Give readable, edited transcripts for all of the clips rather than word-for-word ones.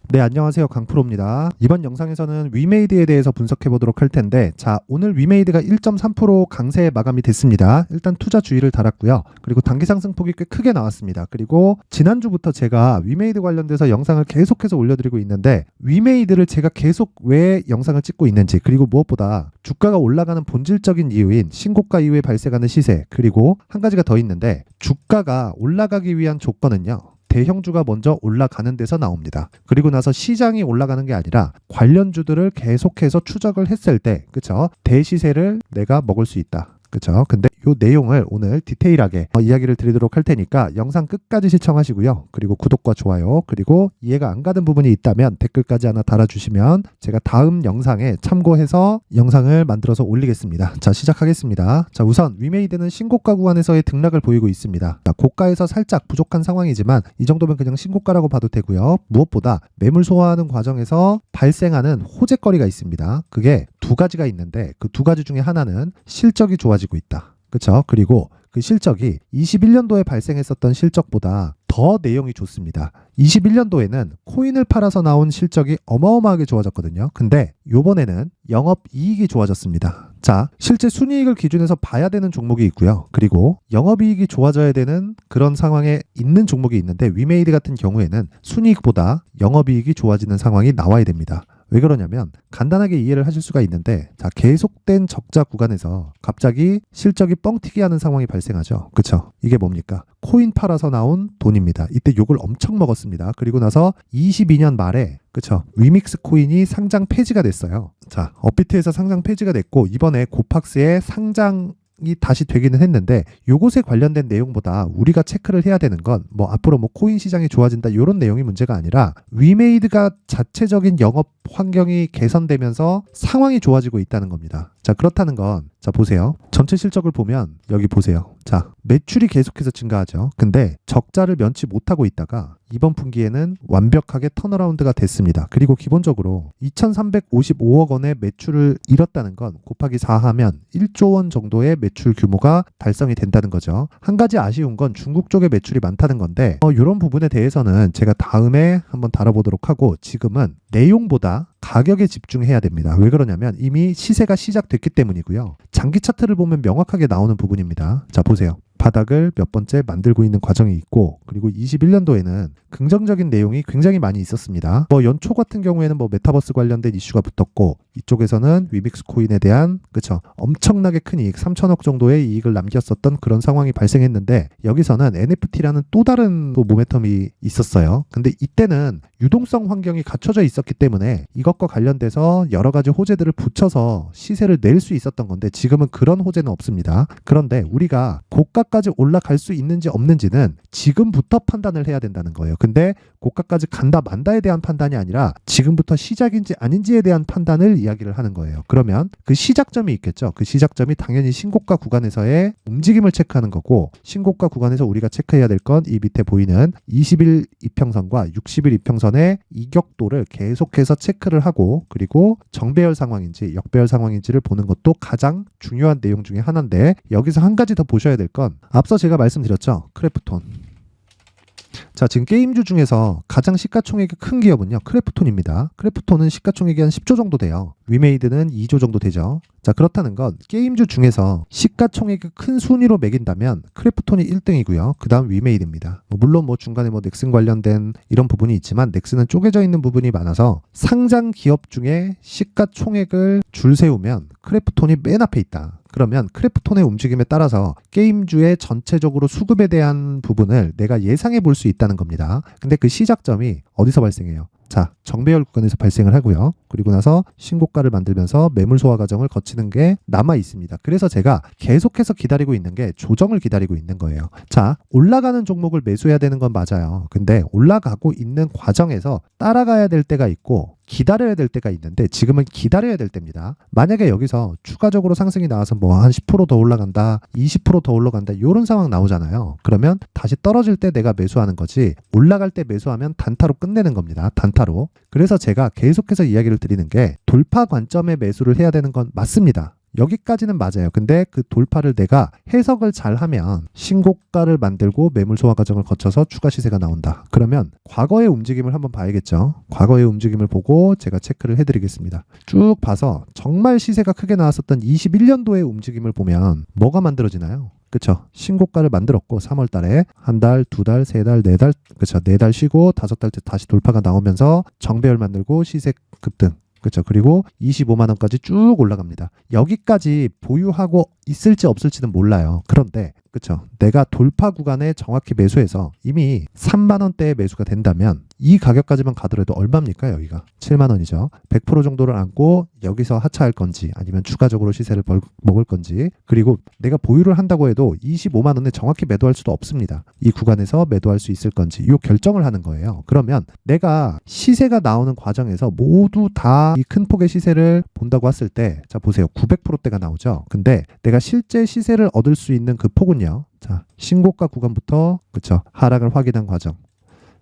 네, 안녕하세요. 강프로입니다. 이번 영상에서는 위메이드에 대해서 분석해 보도록 할 텐데, 자, 오늘 위메이드가 1.3% 강세 마감이 됐습니다. 일단 투자 주의를 달았고요. 그리고 단기 상승폭이 꽤 크게 나왔습니다. 그리고 지난주부터 제가 위메이드 관련돼서 영상을 계속해서 올려드리고 있는데, 위메이드를 제가 계속 왜 영상을 찍고 있는지, 그리고 무엇보다 주가가 올라가는 본질적인 이유인 신고가 이후에 발생하는 시세, 그리고 한 가지가 더 있는데, 주가가 올라가기 위한 조건은요, 대형주가 먼저 올라가는 데서 나옵니다. 그리고 나서 시장이 올라가는 게 아니라 관련주들을 계속해서 추적을 했을 때, 그쵸? 대시세를 내가 먹을 수 있다. 그쵸? 근데 이 내용을 오늘 디테일하게 이야기를 드리도록 할 테니까 영상 끝까지 시청하시고요. 그리고 구독과 좋아요, 그리고 이해가 안 가는 부분이 있다면 댓글까지 하나 달아주시면 제가 다음 영상에 참고해서 영상을 만들어서 올리겠습니다. 자, 시작하겠습니다. 자, 우선 위메이드는 신고가 구간에서의 등락을 보이고 있습니다. 자, 고가에서 살짝 부족한 상황이지만 이 정도면 그냥 신고가라고 봐도 되고요. 무엇보다 매물 소화하는 과정에서 발생하는 호재거리가 있습니다. 그게 두 가지가 있는데 그 두 가지 중에 하나는 실적이 좋아지고 있다. 그렇죠? 그리고 그 실적이 21년도에 발생했었던 실적보다 더 내용이 좋습니다. 21년도에는 코인을 팔아서 나온 실적이 어마어마하게 좋아졌거든요. 근데 요번에는 영업이익이 좋아졌습니다. 자, 실제 순이익을 기준해서 봐야 되는 종목이 있고요. 그리고 영업이익이 좋아져야 되는 그런 상황에 있는 종목이 있는데, 위메이드 같은 경우에는 순이익보다 영업이익이 좋아지는 상황이 나와야 됩니다. 왜 그러냐면 간단하게 이해를 하실 수가 있는데, 자, 계속된 적자 구간에서 갑자기 실적이 뻥튀기 하는 상황이 발생하죠. 그쵸? 이게 뭡니까? 코인 팔아서 나온 돈입니다. 이때 욕을 엄청 먹었습니다. 그리고 나서 22년 말에, 그쵸? 위믹스 코인이 상장 폐지가 됐어요. 자, 업비트에서 상장 폐지가 됐고, 이번에 고팍스에 상장이 다시 되기는 했는데, 요것에 관련된 내용보다 우리가 체크를 해야 되는 건 뭐 앞으로 뭐 코인 시장이 좋아진다 이런 내용이 문제가 아니라, 위메이드가 자체적인 영업 환경이 개선되면서 상황이 좋아지고 있다는 겁니다. 자, 그렇다는 건, 자, 보세요. 전체 실적을 보면 여기 보세요. 자, 매출이 계속해서 증가하죠. 근데 적자를 면치 못하고 있다가 이번 분기에는 완벽하게 턴어라운드가 됐습니다. 그리고 기본적으로 2,355억 원의 매출을 잃었다는 건 곱하기 4하면 1조 원 정도의 매출 규모가 달성이 된다는 거죠. 한 가지 아쉬운 건 중국 쪽의 매출이 많다는 건데, 이런 부분에 대해서는 제가 다음에 한번 다뤄보도록 하고, 지금은 내용보다 가격에 집중해야 됩니다. 왜 그러냐면 이미 시세가 시작됐기 때문이고요. 장기 차트를 보면 명확하게 나오는 부분입니다. 자, 보세요. 바닥을 몇 번째 만들고 있는 과정이 있고, 그리고 21년도에는 긍정적인 내용이 굉장히 많이 있었습니다. 뭐 연초 같은 경우에는 뭐 메타버스 관련된 이슈가 붙었고, 이쪽에서는 위믹스 코인에 대한, 그쵸, 엄청나게 큰 이익, 3천억 정도의 이익을 남겼었던 그런 상황이 발생했는데, 여기서는 NFT라는 또 다른 또 모멘텀이 있었어요. 근데 이때는 유동성 환경이 갖춰져 있었기 때문에 이것과 관련돼서 여러 가지 호재들을 붙여서 시세를 낼 수 있었던 건데, 지금은 그런 호재는 없습니다. 그런데 우리가 고가까지 올라갈 수 있는지 없는지는 지금부터 판단을 해야 된다는 거예요. 근데 고가까지 간다 만다에 대한 판단이 아니라 지금부터 시작인지 아닌지에 대한 판단을 이야기를 하는 거예요. 그러면 그 시작점이 있겠죠. 그 시작점이 당연히 신고가 구간에서의 움직임을 체크하는 거고, 신고가 구간에서 우리가 체크해야 될 건 이 밑에 보이는 20일 이평선과 60일 이평선의 이격도를 계속해서 체크를 하고, 그리고 정배열 상황인지 역배열 상황인지를 보는 것도 가장 중요한 내용 중에 하나인데, 여기서 한 가지 더 보셔야 될 건 앞서 제가 말씀드렸죠. 크래프톤. 자, 지금 게임주 중에서 가장 시가총액이 큰 기업은요, 크래프톤입니다. 크래프톤은 시가총액이 한 10조 정도 돼요. 위메이드는 2조 정도 되죠. 자, 그렇다는 건 게임주 중에서 시가총액이 큰 순위로 매긴다면 크래프톤이 1등이고요. 그 다음 위메이드입니다. 물론 뭐 중간에 뭐 넥슨 관련된 이런 부분이 있지만, 넥슨은 쪼개져 있는 부분이 많아서 상장 기업 중에 시가총액을 줄 세우면 크래프톤이 맨 앞에 있다. 그러면 크래프톤의 움직임에 따라서 게임주의 전체적으로 수급에 대한 부분을 내가 예상해 볼 수 있다는 겁니다. 근데 그 시작점이 어디서 발생해요? 자, 정배열 구간에서 발생을 하고요. 그리고 나서 신고가를 만들면서 매물 소화 과정을 거치는 게 남아 있습니다. 그래서 제가 계속해서 기다리고 있는 게 조정을 기다리고 있는 거예요. 자, 올라가는 종목을 매수해야 되는 건 맞아요. 근데 올라가고 있는 과정에서 따라가야 될 때가 있고 기다려야 될 때가 있는데, 지금은 기다려야 될 때입니다. 만약에 여기서 추가적으로 상승이 나와서 뭐 한 10% 더 올라간다, 20% 더 올라간다, 이런 상황 나오잖아요. 그러면 다시 떨어질 때 내가 매수하는 거지, 올라갈 때 매수하면 단타로 끝내는 겁니다. 단타로. 그래서 제가 계속해서 이야기를 드리는 게, 돌파 관점에 매수를 해야 되는 건 맞습니다. 여기까지는 맞아요. 근데 그 돌파를 내가 해석을 잘하면 신고가를 만들고 매물 소화 과정을 거쳐서 추가 시세가 나온다. 그러면 과거의 움직임을 한번 봐야겠죠. 과거의 움직임을 보고 제가 체크를 해드리겠습니다. 쭉 봐서 정말 시세가 크게 나왔었던 21년도의 움직임을 보면 뭐가 만들어지나요? 그쵸. 신고가를 만들었고 3월 달에 한 달, 두 달, 세 달, 네 달, 그쵸. 네 달 쉬고 다섯 달째 다시 돌파가 나오면서 정배열 만들고 시세 급등. 그렇죠. 그리고 25만 원까지 쭉 올라갑니다. 여기까지 보유하고 있을지 없을지는 몰라요. 그런데 그렇죠. 내가 돌파 구간에 정확히 매수해서 이미 3만 원대의 매수가 된다면 이 가격까지만 가더라도 얼마입니까? 여기가 7만 원이죠. 100% 정도를 안고 여기서 하차할 건지 아니면 추가적으로 시세를 먹을 건지, 그리고 내가 보유를 한다고 해도 25만 원에 정확히 매도할 수도 없습니다. 이 구간에서 매도할 수 있을 건지 이 결정을 하는 거예요. 그러면 내가 시세가 나오는 과정에서 모두 다 이 큰 폭의 시세를 본다고 했을 때, 자 보세요. 900%대가 나오죠. 근데 내가 실제 시세를 얻을 수 있는 그 폭은요. 자, 신고가 구간부터 그쵸 하락을 확인한 과정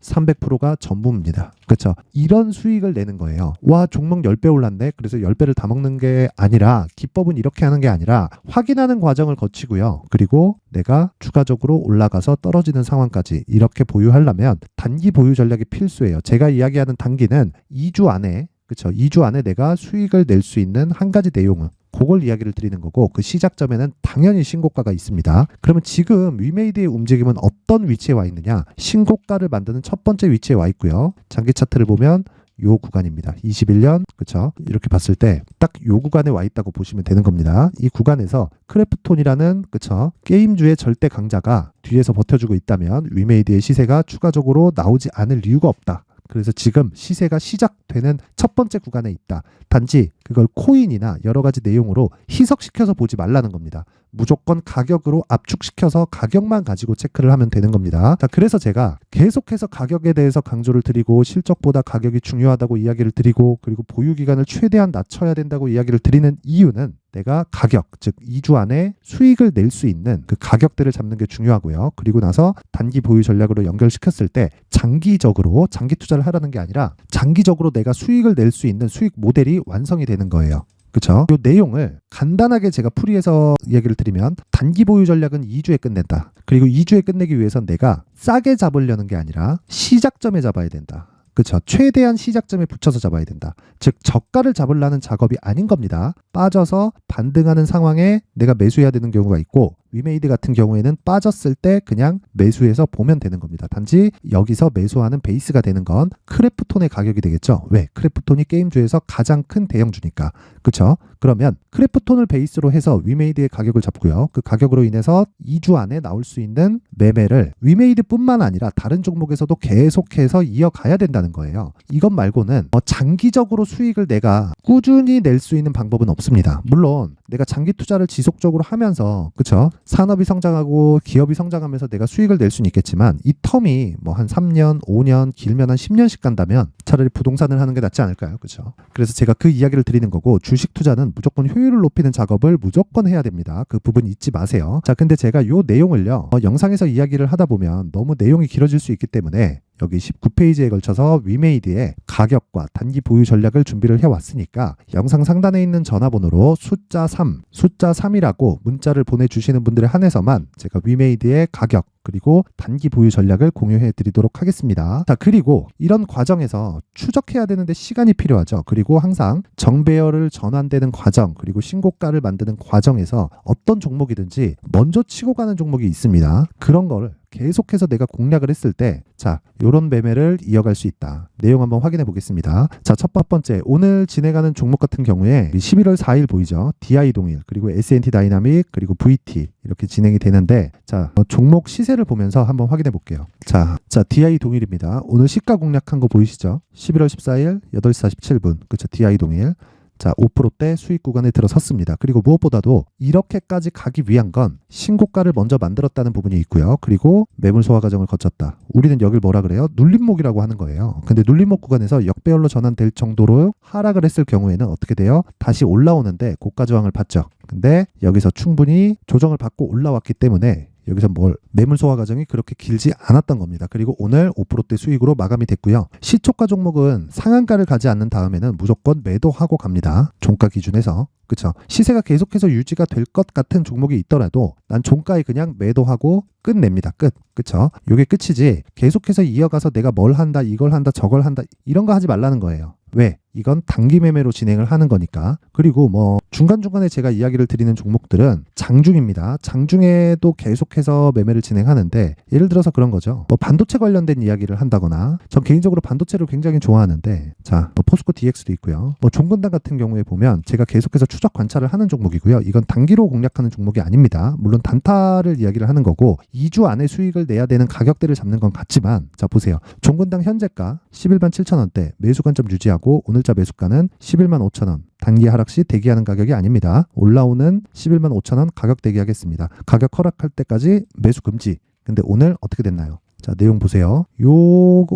300%가 전부입니다. 그렇죠? 이런 수익을 내는 거예요. 와, 종목 10배 올랐네. 그래서 10배를 다 먹는 게 아니라, 기법은 이렇게 하는 게 아니라 확인하는 과정을 거치고요. 그리고 내가 추가적으로 올라가서 떨어지는 상황까지 이렇게 보유하려면 단기 보유 전략이 필수예요. 제가 이야기하는 단기는 2주 안에, 그렇죠? 2주 안에 내가 수익을 낼 수 있는 한 가지 내용은 그걸 이야기를 드리는 거고, 그 시작점에는 당연히 신고가가 있습니다. 그러면 지금 위메이드의 움직임은 어떤 위치에 와 있느냐? 신고가를 만드는 첫 번째 위치에 와 있고요. 장기 차트를 보면 요 구간입니다. 21년, 그쵸? 이렇게 봤을 때 딱 요 구간에 와 있다고 보시면 되는 겁니다. 이 구간에서 크래프톤이라는, 그쵸? 게임주의 절대 강자가 뒤에서 버텨주고 있다면 위메이드의 시세가 추가적으로 나오지 않을 이유가 없다. 그래서 지금 시세가 시작되는 첫 번째 구간에 있다. 단지 그걸 코인이나 여러 가지 내용으로 희석시켜서 보지 말라는 겁니다. 무조건 가격으로 압축시켜서 가격만 가지고 체크를 하면 되는 겁니다. 자, 그래서 제가 계속해서 가격에 대해서 강조를 드리고, 실적보다 가격이 중요하다고 이야기를 드리고, 그리고 보유 기간을 최대한 낮춰야 된다고 이야기를 드리는 이유는 내가 가격, 즉 2주 안에 수익을 낼 수 있는 그 가격대를 잡는 게 중요하고요. 그리고 나서 단기 보유 전략으로 연결시켰을 때 장기적으로, 장기 투자를 하라는 게 아니라 장기적으로 내가 수익을 낼 수 있는 수익 모델이 완성이 되는 거예요. 그렇죠? 이 내용을 간단하게 제가 풀이해서 얘기를 드리면, 단기 보유 전략은 2주에 끝낸다. 그리고 2주에 끝내기 위해선 내가 싸게 잡으려는 게 아니라 시작점에 잡아야 된다. 그렇죠? 최대한 시작점에 붙여서 잡아야 된다. 즉 저가를 잡으려는 작업이 아닌 겁니다. 빠져서 반등하는 상황에 내가 매수해야 되는 경우가 있고, 위메이드 같은 경우에는 빠졌을 때 그냥 매수해서 보면 되는 겁니다. 단지 여기서 매수하는 베이스가 되는 건 크래프톤의 가격이 되겠죠. 왜? 크래프톤이 게임주에서 가장 큰 대형주니까. 그렇죠? 그러면 크래프톤을 베이스로 해서 위메이드의 가격을 잡고요. 그 가격으로 인해서 2주 안에 나올 수 있는 매매를 위메이드뿐만 아니라 다른 종목에서도 계속해서 이어가야 된다는 거예요. 이것 말고는 장기적으로 수익을 내가 꾸준히 낼 수 있는 방법은 없습니다. 물론 내가 장기 투자를 지속적으로 하면서, 그렇죠? 산업이 성장하고 기업이 성장하면서 내가 수익을 낼 수는 있겠지만, 이 텀이 뭐 한 3년, 5년, 길면 한 10년씩 간다면 차라리 부동산을 하는 게 낫지 않을까요? 그렇죠? 그래서 제가 그 이야기를 드리는 거고, 주식 투자는 무조건 효율을 높이는 작업을 무조건 해야 됩니다. 그 부분 잊지 마세요. 자, 근데 제가 요 내용을요, 영상에서 이야기를 하다 보면 너무 내용이 길어질 수 있기 때문에 여기 19페이지에 걸쳐서 위메이드의 가격과 단기 보유 전략을 준비를 해왔으니까, 영상 상단에 있는 전화번호로 숫자 3이라고 문자를 보내주시는 분들에 한해서만 제가 위메이드의 가격 그리고 단기 보유 전략을 공유해 드리도록 하겠습니다. 자, 그리고 이런 과정에서 추적해야 되는데 시간이 필요하죠. 그리고 항상 정배열을 전환되는 과정, 그리고 신고가를 만드는 과정에서 어떤 종목이든지 먼저 치고 가는 종목이 있습니다. 그런 거를 계속해서 내가 공략을 했을 때, 자, 요런 매매를 이어갈 수 있다. 내용 한번 확인해 보겠습니다. 자, 첫 번째, 오늘 진행하는 종목 같은 경우에 11월 4일 보이죠? DI 동일, 그리고 S&T 다이나믹, 그리고 VT 이렇게 진행이 되는데, 자, 종목 시세를 보면서 한번 확인해 볼게요. 자, DI 동일입니다. 오늘 시가 공략한 거 보이시죠? 11월 14일 8시 47분. 그렇죠? DI 동일. 자, 5%대 수익 구간에 들어섰습니다. 그리고 무엇보다도 이렇게까지 가기 위한 건 신고가를 먼저 만들었다는 부분이 있고요. 그리고 매물 소화 과정을 거쳤다. 우리는 여길 뭐라 그래요? 눌림목이라고 하는 거예요. 근데 눌림목 구간에서 역배열로 전환될 정도로 하락을 했을 경우에는 어떻게 돼요? 다시 올라오는데 고가 저항을 받죠. 근데 여기서 충분히 조정을 받고 올라왔기 때문에 여기서 매물 소화 과정이 그렇게 길지 않았던 겁니다. 그리고 오늘 5%대 수익으로 마감이 됐고요. 시초가 종목은 상한가를 가지 않는 다음에는 무조건 매도하고 갑니다. 종가 기준에서. 그쵸? 시세가 계속해서 유지가 될 것 같은 종목이 있더라도 난 종가에 그냥 매도하고 끝냅니다. 끝. 그쵸? 요게 끝이지 계속해서 이어가서 내가 뭘 한다, 이걸 한다, 저걸 한다 이런 거 하지 말라는 거예요. 왜? 이건 단기 매매로 진행을 하는 거니까. 그리고 중간중간에 제가 이야기를 드리는 종목들은 장중입니다. 장중에도 계속해서 매매를 진행하는데 예를 들어서 그런 거죠. 반도체 관련된 이야기를 한다거나 전 개인적으로 반도체를 굉장히 좋아하는데 자, 포스코 DX도 있고요. 종근당 같은 경우에 보면 제가 계속해서 추적 관찰을 하는 종목이고요. 이건 단기로 공략하는 종목이 아닙니다. 물론 단타를 이야기를 하는 거고 2주 안에 수익을 내야 되는 가격대를 잡는 건 같지만 자 보세요. 종근당 현재가 11만 7천 원대 매수 관점 유지하고 오늘자 매수가는 11만 5천 원. 단기 하락 시 대기하는 가격이 아닙니다. 올라오는 11만 5천 원 가격 대기하겠습니다. 가격 허락할 때까지 매수 금지. 근데 오늘 어떻게 됐나요? 자, 내용 보세요. 요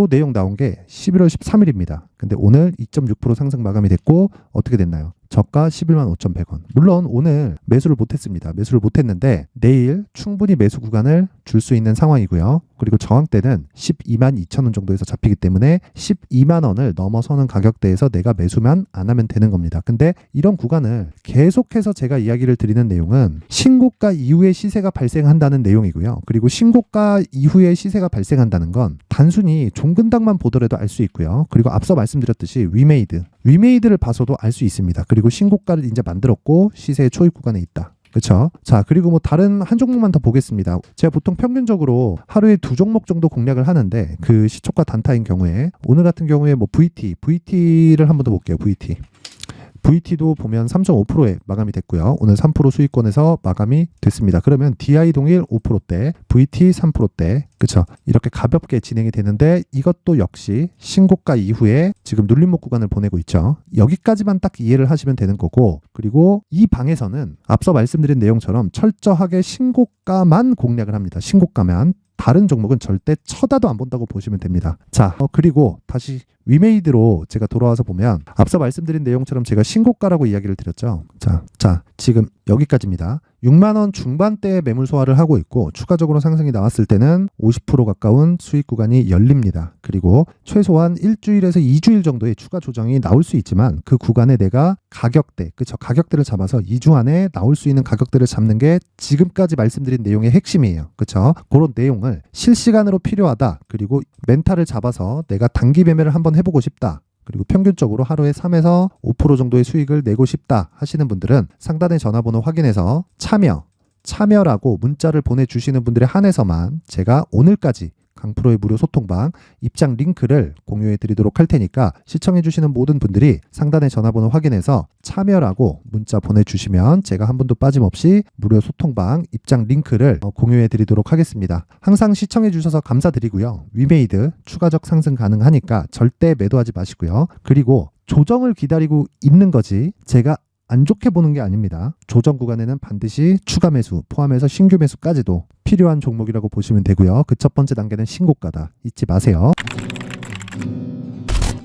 내용 나온 게 11월 13일입니다. 근데 오늘 2.6% 상승 마감이 됐고 어떻게 됐나요? 저가 11만 5,100원. 물론 오늘 매수를 못했습니다. 매수를 못했는데 내일 충분히 매수 구간을 줄 수 있는 상황이고요. 그리고 저항대는 12만 2천 원 정도에서 잡히기 때문에 12만 원을 넘어서는 가격대에서 내가 매수만 안 하면 되는 겁니다. 근데 이런 구간을 계속해서 제가 이야기를 드리는 내용은 신고가 이후에 시세가 발생한다는 내용이고요. 그리고 신고가 이후에 시세가 발생한다는 건 단순히 종근당만 보더라도 알 수 있고요. 그리고 앞서 말씀드렸듯이 위메이드를 봐서도 알 수 있습니다. 그리고 신고가를 이제 만들었고 시세의 초입 구간에 있다. 그렇죠? 자, 그리고 다른 한 종목만 더 보겠습니다. 제가 보통 평균적으로 하루에 2종목 정도 공략을 하는데 그 시초가 단타인 경우에 오늘 같은 경우에 VT를 한번 더 볼게요. VT도 보면 3.5%에 마감이 됐고요. 오늘 3% 수익권에서 마감이 됐습니다. 그러면 DI 동일 5%대, VT 3%대, 그쵸? 이렇게 가볍게 진행이 되는데 이것도 역시 신고가 이후에 지금 눌림목 구간을 보내고 있죠. 여기까지만 딱 이해를 하시면 되는 거고, 그리고 이 방에서는 앞서 말씀드린 내용처럼 철저하게 신고가만 공략을 합니다. 신고가만. 다른 종목은 절대 쳐다도 안 본다고 보시면 됩니다. 자, 그리고 다시 위메이드로 제가 돌아와서 보면 앞서 말씀드린 내용처럼 제가 신고가라고 이야기를 드렸죠. 자, 지금 여기까지입니다. 6만 원 중반대의 매물 소화를 하고 있고 추가적으로 상승이 나왔을 때는 50% 가까운 수익 구간이 열립니다. 그리고 최소한 일주일에서 2주일 정도의 추가 조정이 나올 수 있지만 그 구간에 내가 가격대를 잡아서 2주 안에 나올 수 있는 가격대를 잡는 게 지금까지 말씀드린 내용의 핵심이에요. 그렇죠? 그런 내용을 실시간으로 필요하다. 그리고 멘탈을 잡아서 내가 단기 매매를 한번 해보고 싶다. 그리고 평균적으로 하루에 3에서 5% 정도의 수익을 내고 싶다 하시는 분들은 상단의 전화번호 확인해서 참여라고 문자를 보내주시는 분들에 한해서만 제가 오늘까지 강프로의 무료 소통방 입장 링크를 공유해 드리도록 할 테니까 시청해 주시는 모든 분들이 상단의 전화번호 확인해서 참여라고 문자 보내주시면 제가 한 분도 빠짐없이 무료 소통방 입장 링크를 공유해 드리도록 하겠습니다. 항상 시청해 주셔서 감사드리고요. 위메이드 추가적 상승 가능하니까 절대 매도하지 마시고요. 그리고 조정을 기다리고 있는 거지 제가 안 좋게 보는 게 아닙니다. 조정 구간에는 반드시 추가 매수 포함해서 신규 매수까지도 필요한 종목이라고 보시면 되고요. 그 첫 번째 단계는 신고가다. 잊지 마세요.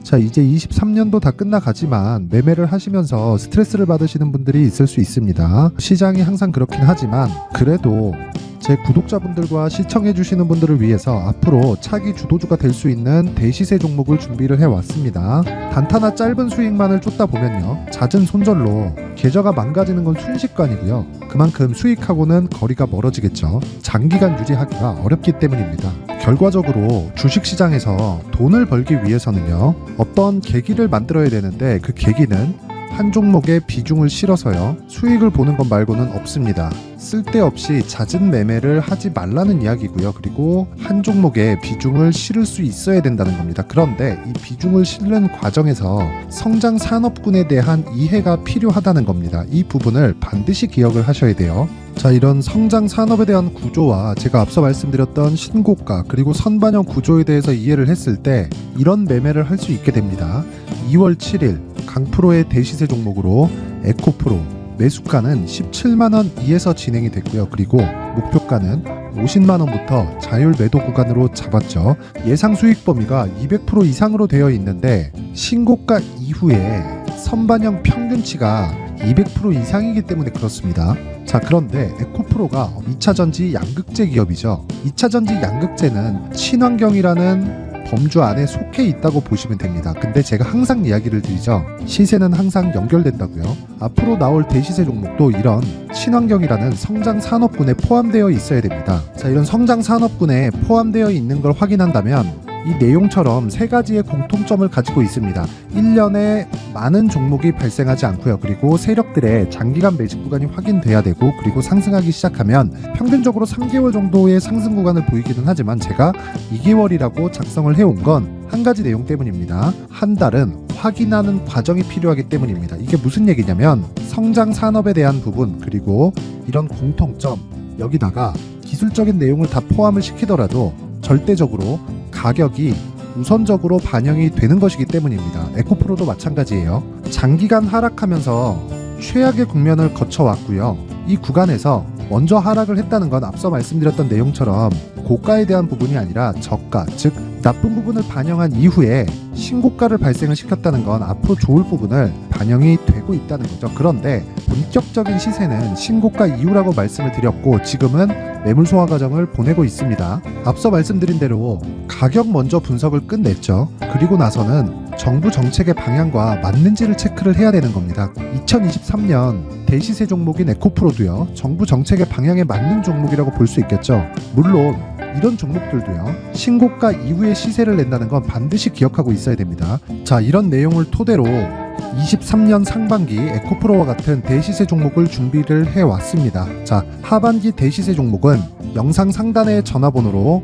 자, 이제 23년도 다 끝나가지만 매매를 하시면서 스트레스를 받으시는 분들이 있을 수 있습니다. 시장이 항상 그렇긴 하지만 그래도 제 구독자분들과 시청해주시는 분들을 위해서 앞으로 차기 주도주가 될 수 있는 대시세 종목을 준비를 해왔습니다. 단타나 짧은 수익만을 쫓다 보면요, 잦은 손절로 계좌가 망가지는 건 순식간이고요. 그만큼 수익하고는 거리가 멀어지겠죠. 장기간 유지하기가 어렵기 때문입니다. 결과적으로 주식시장에서 돈을 벌기 위해서는요, 어떤 계기를 만들어야 되는데 그 계기는 한 종목에 비중을 실어서요, 수익을 보는 것 말고는 없습니다. 쓸데없이 잦은 매매를 하지 말라는 이야기고요. 그리고 한 종목에 비중을 실을 수 있어야 된다는 겁니다. 그런데 이 비중을 실는 과정에서 성장 산업군에 대한 이해가 필요하다는 겁니다. 이 부분을 반드시 기억을 하셔야 돼요. 자, 이런 성장 산업에 대한 구조와 제가 앞서 말씀드렸던 신고가 그리고 선반영 구조에 대해서 이해를 했을 때 이런 매매를 할 수 있게 됩니다. 2월 7일 강프로의 대시세 종목으로 에코프로 매수가는 17만원 이에서 진행이 됐고요. 그리고 목표가는 50만원부터 자율 매도 구간으로 잡았죠. 예상 수익 범위가 200% 이상으로 되어 있는데 신고가 이후에 선반영 평균치가 200% 이상이기 때문에 그렇습니다. 자, 그런데 에코프로가 2차전지 양극재 기업이죠. 2차전지 양극재는 친환경이라는 범주 안에 속해 있다고 보시면 됩니다. 근데 제가 항상 이야기를 드리죠. 시세는 항상 연결된다고요. 앞으로 나올 대시세 종목도 이런 친환경이라는 성장 산업군에 포함되어 있어야 됩니다. 자, 이런 성장 산업군에 포함되어 있는 걸 확인한다면 이 내용처럼 세 가지의 공통점을 가지고 있습니다. 1년에 많은 종목이 발생하지 않고요. 그리고 세력들의 장기간 매집 구간이 확인돼야 되고, 그리고 상승하기 시작하면 평균적으로 3개월 정도의 상승 구간을 보이기는 하지만 제가 2개월이라고 작성을 해온 건 한 가지 내용 때문입니다. 한 달은 확인하는 과정이 필요하기 때문입니다. 이게 무슨 얘기냐면 성장 산업에 대한 부분, 그리고 이런 공통점, 여기다가 기술적인 내용을 다 포함을 시키더라도 절대적으로 가격이 우선적으로 반영이 되는 것이기 때문입니다. 에코프로도 마찬가지예요. 장기간 하락하면서 최악의 국면을 거쳐왔고요. 이 구간에서 먼저 하락을 했다는 건 앞서 말씀드렸던 내용처럼 고가에 대한 부분이 아니라 저가, 즉 나쁜 부분을 반영한 이후에 신고가를 발생을 시켰다는 건 앞으로 좋을 부분을 반영이 되고 있다는 거죠. 그런데 본격적인 시세는 신고가 이후라고 말씀을 드렸고, 지금은 매물 소화 과정을 보내고 있습니다. 앞서 말씀드린 대로 가격 먼저 분석을 끝냈죠. 그리고 나서는 정부 정책의 방향과 맞는지를 체크를 해야 되는 겁니다. 2023년 대시세 종목인 에코프로도요, 정부 정책의 방향에 맞는 종목이라고 볼 수 있겠죠. 물론 이런 종목들도요, 신고가 이후에 시세를 낸다는 건 반드시 기억하고 있어야 됩니다. 자, 이런 내용을 토대로 23년 상반기 에코프로와 같은 대시세 종목을 준비를 해왔습니다. 자, 하반기 대시세 종목은 영상 상단의 전화번호로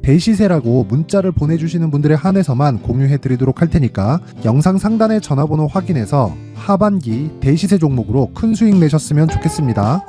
대시세라고 문자를 보내주시는 분들에 한해서만 공유해드리도록 할 테니까 영상 상단의 전화번호 확인해서 하반기 대시세 종목으로 큰 수익 내셨으면 좋겠습니다.